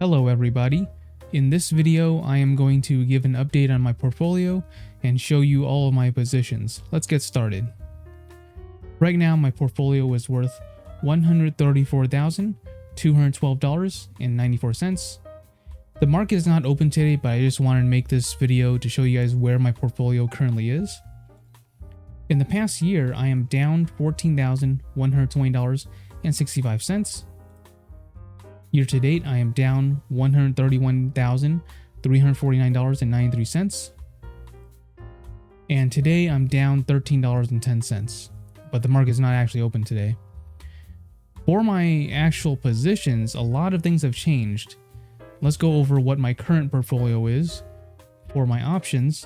Hello everybody. In this video, I am going to give an update on my portfolio and show you all of my positions. Let's get started. Right now, my portfolio is worth $134,212.94. The market is not open today, but I just wanted to make this video to show you guys where my portfolio currently is. In the past year, I am down $14,120.65. Year to date, I am down $131,349.93. And today, I'm down $13.10. But the market is not actually open today. For my actual positions, a lot of things have changed. Let's go over what my current portfolio is. For my options,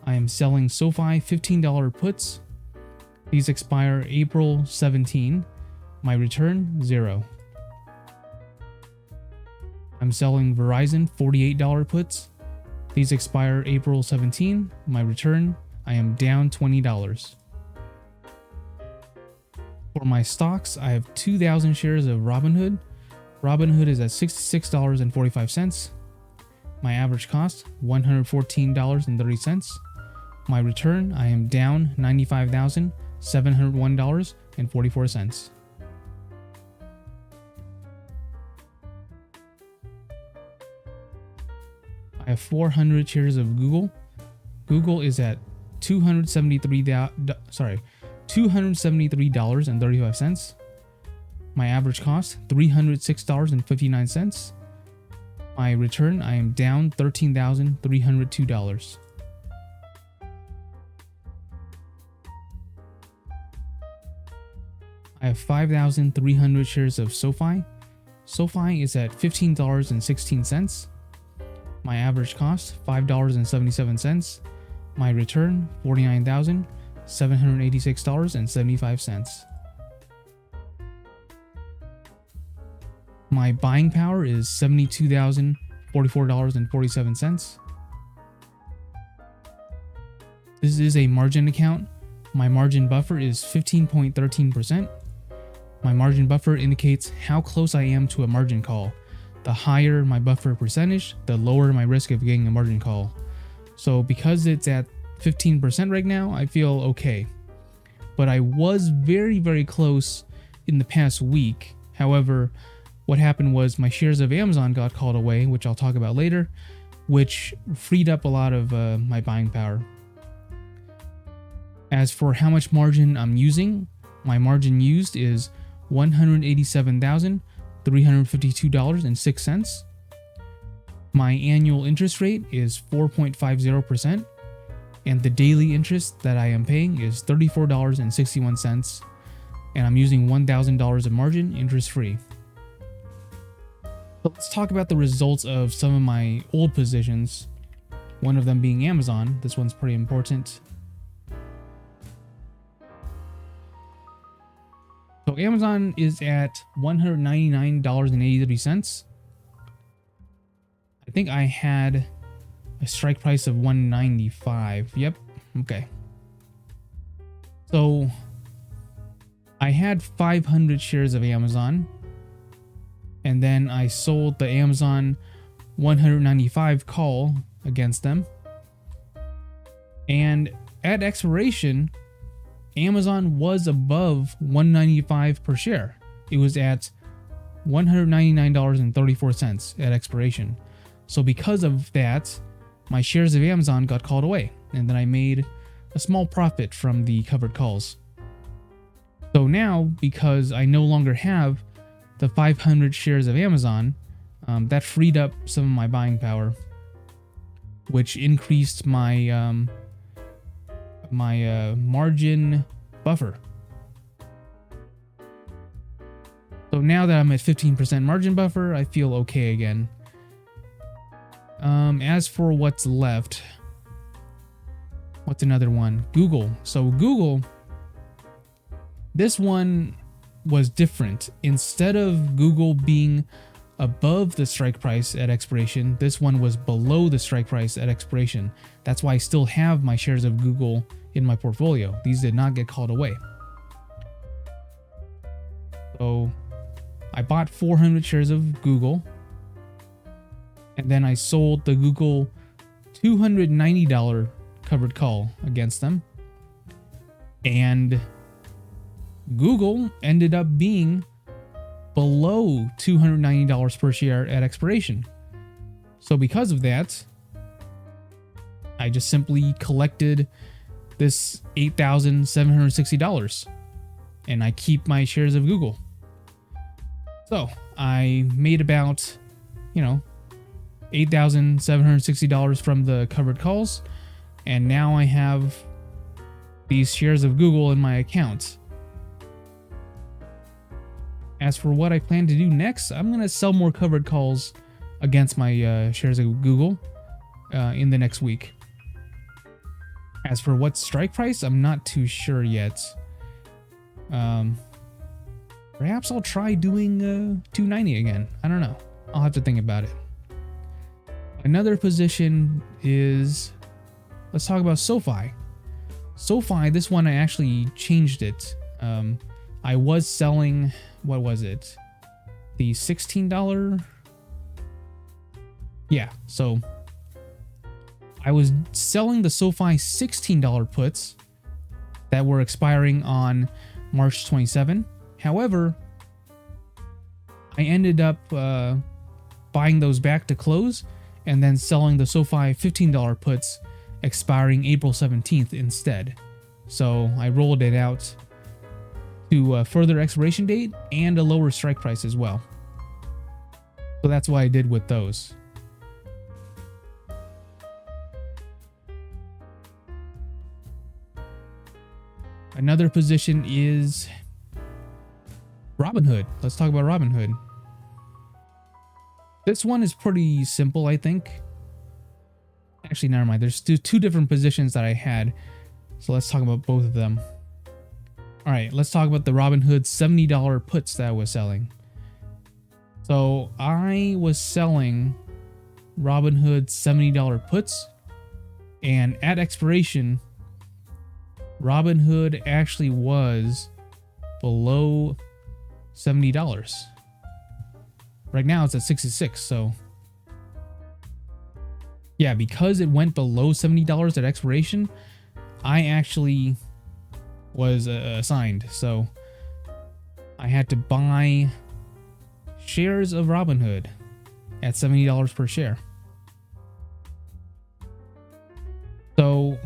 I am selling SoFi $15 puts. These expire April 17. My return, 0. I'm selling Verizon $48 puts. These expire April 17. My return, I am down $20. For my stocks, I have 2,000 shares of Robinhood. Robinhood is at $66.45. My average cost, $114.30. My return, I am down $95,701.44. I have 400 shares of Google. Google is at $273.35. My average cost, $306.59. My return, I am down $13,302. I have 5,300 shares of SoFi. SoFi is at $15.16. My average cost, $5.77. My return, $49,786.75. My buying power is $72,044.47. This is a margin account. My margin buffer is 15.13%. My margin buffer indicates how close I am to a margin call. The higher my buffer percentage, the lower my risk of getting a margin call. So because it's at 15% right now, I feel okay. But I was very, very close in the past week. However, what happened was my shares of Amazon got called away, which I'll talk about later, which freed up a lot of my buying power. As for how much margin I'm using, my margin used is $187,352.06. My annual interest rate is 4.50%, and the daily interest that I am paying is $34.61, and I'm using $1,000 of margin interest-free. So let's talk about the results of some of my old positions, one of them being Amazon. This one's pretty important. So Amazon is at $199.83. I think I had a strike price of $195. Yep. Okay. So I had 500 shares of Amazon, and then I sold the Amazon 195 call against them. And at expiration, Amazon was above $195 per share. It was at $199.34 at expiration. So because of that, my shares of Amazon got called away, and then I made a small profit from the covered calls. So now, because I no longer have the 500 shares of Amazon, that freed up some of my buying power, which increased my margin buffer. So now that I'm at 15% margin buffer, I feel okay again. As for what's left, what's another one? Google. So Google, this one was different. Instead of Google being above the strike price at expiration, this one was below the strike price at expiration. That's why I still have my shares of Google in my portfolio. These did not get called away. So I bought 400 shares of Google. And then I sold the Google $290 covered call against them. And Google ended up being below $290 per share at expiration. So because of that, I just simply collected this $8,760 and I keep my shares of Google. So I made about, $8,760 from the covered calls, and now I have these shares of Google in my account. As for what I plan to do next, I'm going to sell more covered calls against my shares of Google in the next week. As for what strike price, I'm not too sure yet. Perhaps I'll try doing 290 again. I don't know. I'll have to think about it. Another position is, let's talk about SoFi. SoFi, this one I actually changed it. I was selling, what was it? The $16? Yeah, so I was selling the SoFi $16 puts that were expiring on March 27. However, I ended up buying those back to close and then selling the SoFi $15 puts expiring April 17th instead. So I rolled it out to a further expiration date and a lower strike price as well. So that's what I did with those. Another position is Robinhood. Let's talk about Robinhood. This one is pretty simple, I think. Actually, never mind. There's two different positions that I had. So let's talk about both of them. All right, let's talk about the Robinhood $70 puts that I was selling. So I was selling Robinhood $70 puts, and at expiration, Robinhood actually was below $70. Right now it's at 66, so yeah, because it went below $70 at expiration, I actually was assigned. So I had to buy shares of Robinhood at $70 per share. So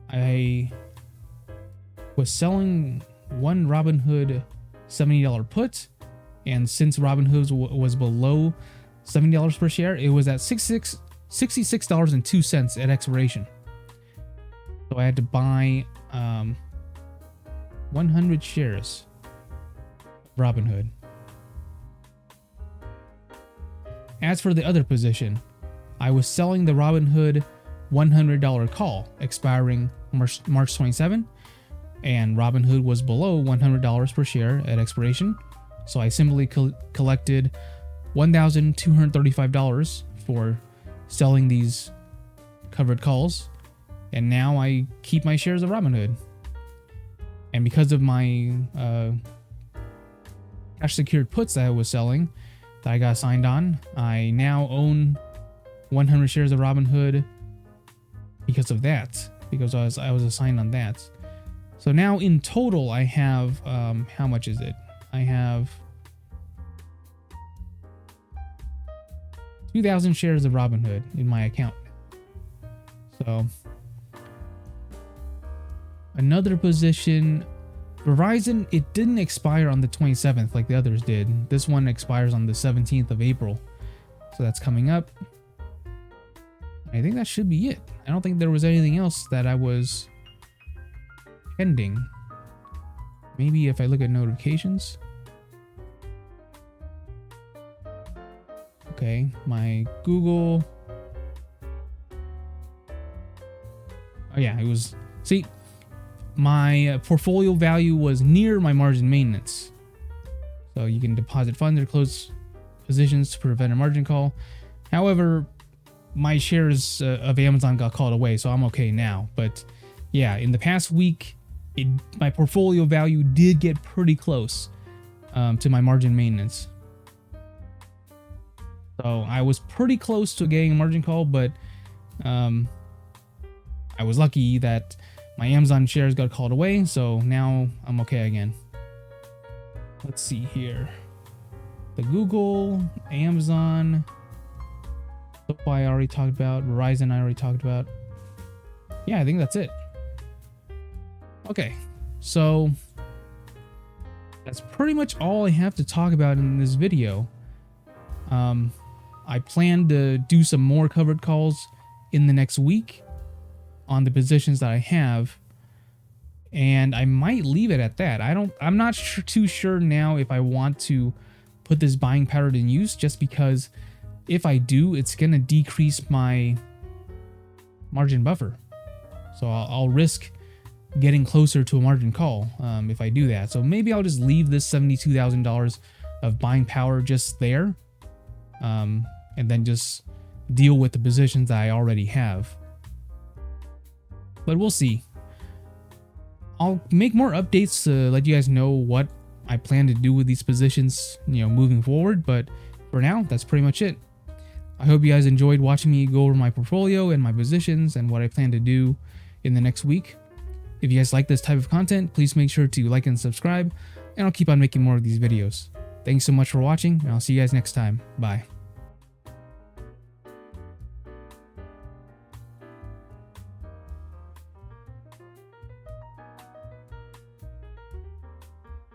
I was selling one Robinhood $70 put, and since Robinhood was below $70 per share, it was at $66.02 at expiration. So I had to buy 100 shares of Robinhood. As for the other position, I was selling the Robinhood $100 call expiring March 27, and Robinhood was below $100 per share at expiration. So I simply collected $1,235 for selling these covered calls, and now I keep my shares of Robinhood. And because of my cash secured puts that I was selling, that I got signed on, I now own 100 shares of Robinhood because of that, because I was assigned on that. So now in total I have, how much is it? I have 2,000 shares of Robinhood in my account. So another position, Verizon, it didn't expire on the 27th like the others did. This one expires on the 17th of April. So that's coming up. I think that should be it. I don't think there was anything else that I was pending. Maybe if I look at notifications. Okay, my Google. Oh yeah, it was, see, my portfolio value was near my margin maintenance. So you can deposit funds or close positions to prevent a margin call. However, my shares of Amazon got called away, so I'm okay now. But yeah, in the past week, my portfolio value did get pretty close to my margin maintenance. So So I was pretty close to getting a margin call, but I was lucky that my Amazon shares got called away, so now I'm okay again. Let's see here. The Google, Amazon, SoFi I already talked about, Verizon I already talked about. Yeah, I think that's it. Okay, so that's pretty much all I have to talk about in this video. I plan to do some more covered calls in the next week on the positions that I have, and I might leave it at that. I'm not too sure now if I want to put this buying pattern in use, just because if I do, it's gonna decrease my margin buffer. So I'll risk getting closer to a margin call if I do that. So maybe I'll just leave this $72,000 of buying power just there, and then just deal with the positions that I already have. But we'll see. I'll make more updates to let you guys know what I plan to do with these positions, moving forward. But for now, that's pretty much it. I hope you guys enjoyed watching me go over my portfolio and my positions and what I plan to do in the next week. If you guys like this type of content, please make sure to like and subscribe, and I'll keep on making more of these videos. Thanks so much for watching, and I'll see you guys next time. Bye.